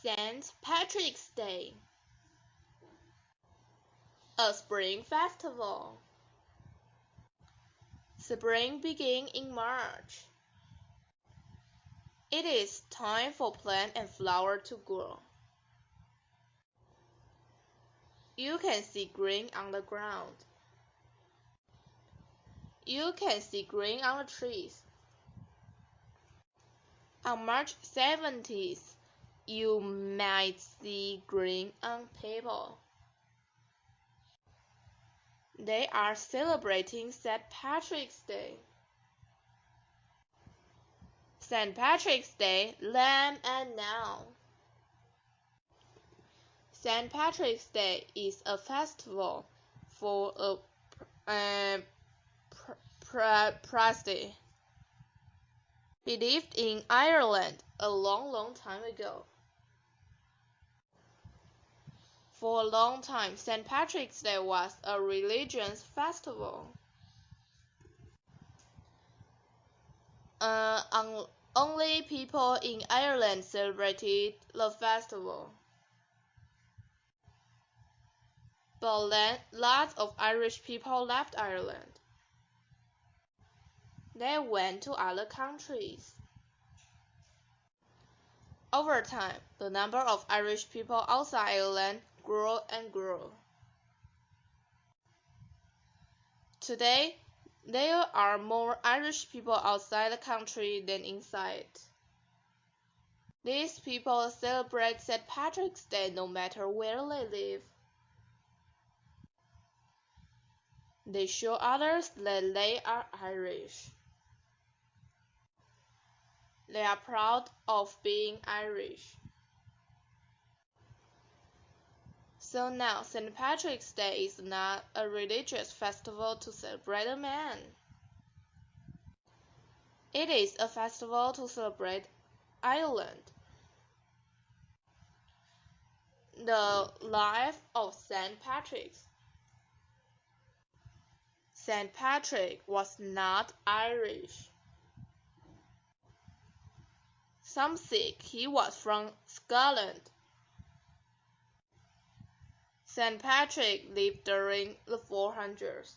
St. Patrick's Day, a spring festival. Spring begins in March. It is time for plant and flower to grow. You can see green on the ground. You can see green on the trees. On March 17th, you might see green on people. They are celebrating St. Patrick's Day. St. Patrick's Day, then and now. St. Patrick's Day is a festival for a priestess believed in Ireland a long time ago. For a long time, St. Patrick's Day was a religious festival. Only people in Ireland celebrated the festival. But then lots of Irish people left Ireland. They went to other countries. Over time, the number of Irish people outside Ireland grew and grew. Today, there are more Irish people outside the country than inside. These people celebrate St. Patrick's Day no matter where they live. They show others that they are Irish. They are proud of being Irish. So now, St. Patrick's Day is not a religious festival to celebrate a man. It is a festival to celebrate Ireland. The life of St. Patrick. St. Patrick was not Irish. Some think he was from Scotland. St. Patrick lived during the 400s.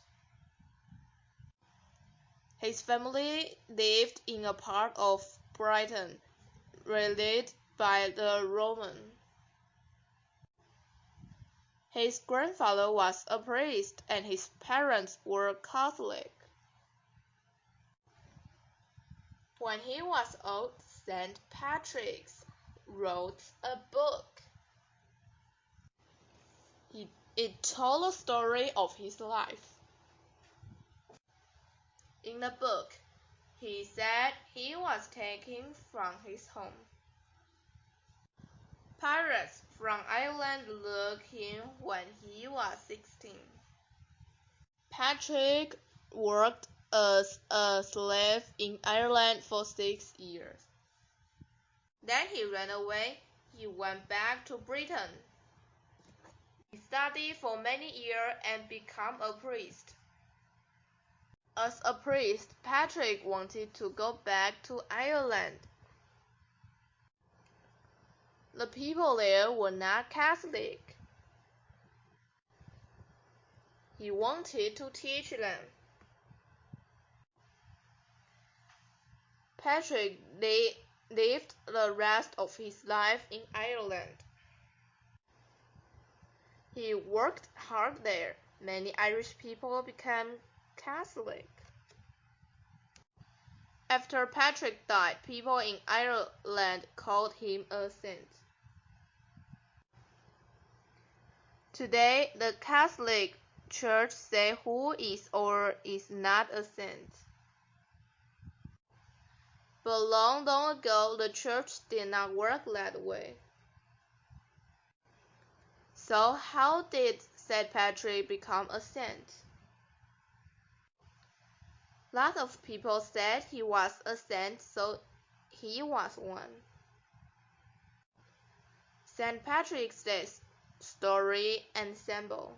His family lived in a part of Britain ruled by the Romans. His grandfather was a priest and his parents were Catholic. When he was old, St. Patrick wrote a book. It told the story of his life. In the book, he said he was taken from his home. Pirates from Ireland took him when he was 16. Patrick worked as a slave in Ireland for 6 years. Then he ran away. He went back to Britain. He studied for many years and became a priest. As a priest, Patrick wanted to go back to Ireland. The people there were not Catholic. He wanted to teach them. Patrick lived the rest of his life in Ireland. He worked hard there. Many Irish people became Catholic. After Patrick died, people in Ireland called him a saint. Today, the Catholic Church says who is or is not a saint. But long ago, the church did not work that way. So how did St. Patrick become a saint? Lots of people said he was a saint, so he was one. St. Patrick's Day story and symbol.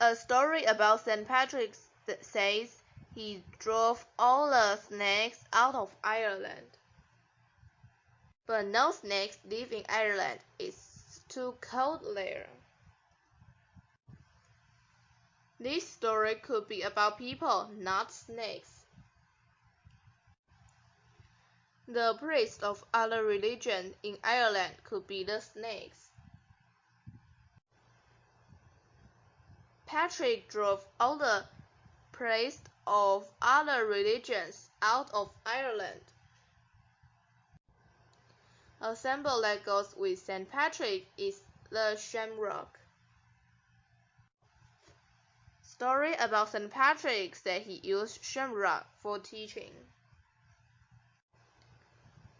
A story about St. Patrick says he drove all the snakes out of Ireland. But no snakes live in Ireland. It's too cold there. This story could be about people, not snakes. The priests of other religions in Ireland could be the snakes. Patrick drove all the priests of other religions out of Ireland. A symbol that goes with St. Patrick is the shamrock. Story about St. Patrick said he used shamrock for teaching.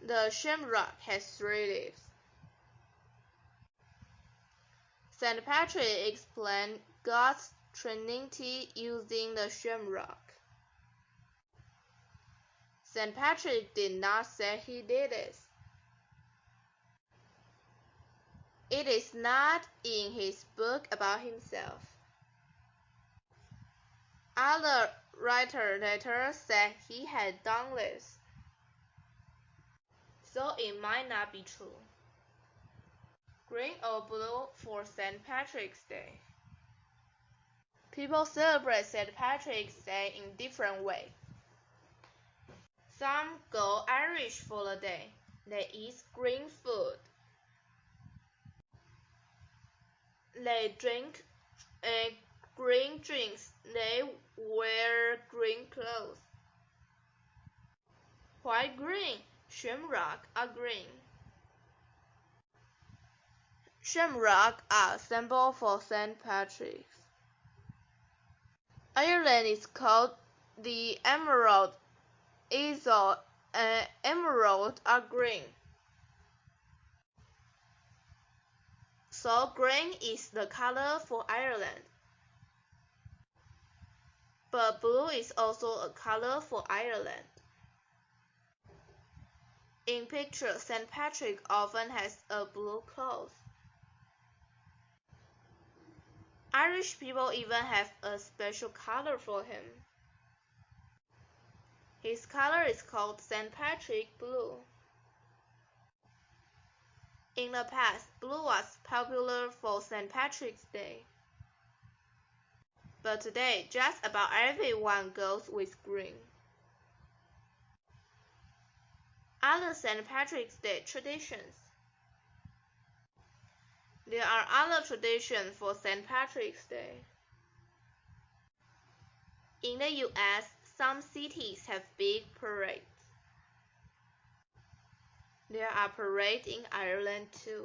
The shamrock has 3 leaves. St. Patrick explained God's Trinity using the shamrock. St. Patrick did not say he did it. It is not in his book about himself. Other writers later said he had done this, so it might not be true. Green or blue for St. Patrick's Day. People celebrate St. Patrick's Day in different ways. Some go Irish for the day. They eat green food. They drink green drinks. They wear green clothes. Why green? Shamrock are green. Shamrock are a symbol for St. Patrick's. Ireland is called the Emerald Isle, and emerald are green. So green is the color for Ireland. But blue is also a color for Ireland. In pictures, St. Patrick often has a blue cloth. Irish people even have a special color for him. His color is called St. Patrick blue. In the past, blue was popular for St. Patrick's Day. But today, just about everyone goes with green. Other St. Patrick's Day traditions. There are other traditions for St. Patrick's Day. In the US, some cities have big parades. There are parades in Ireland too.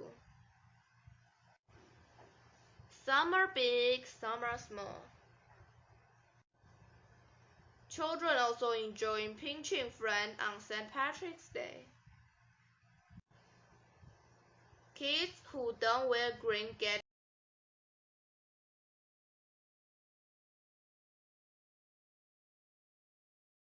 Some are big, some are small. Children also enjoy pinching friends on St. Patrick's Day. Kids who don't wear green get